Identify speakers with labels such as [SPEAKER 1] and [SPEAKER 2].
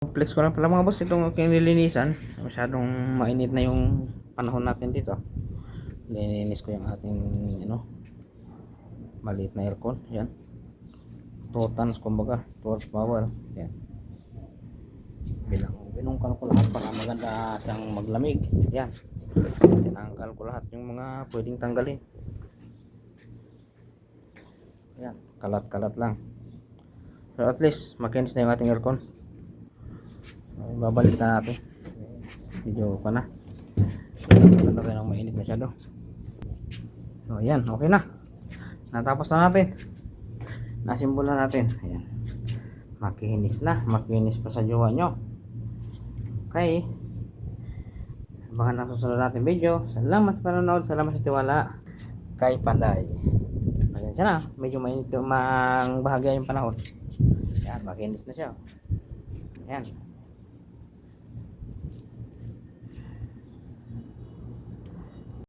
[SPEAKER 1] Flex ko lang pala mga boss itong aking nilinisan. Masyadong mainit na yung panahon natin dito. Lininis ko yung ating maliit na aircon. Yan. 2 tons kumbaga. 2 horsepower. Yan. Binungkal ko lahat para maganda siyang maglamig. Yan. Tinanggal ko lahat yung mga pwedeng tanggalin. Yan. Kalat-kalat lang. So at least makinis na yung ating aircon. Babalik na natin. Medyo pa na. Ano kayo nang mainit masyado. So ayan, okay na. Natapos na natin. Nasimbol na natin. Ayan. Makinis na. Makinis pa sa jowa nyo. Okay. Abangan na susunod natin video. Salamat sa panonood. Salamat sa tiwala. Kay Panday. Pasensya na. Medyo mainit yung bahagya yung panahon. Ayan, makinis na siya. Ayan.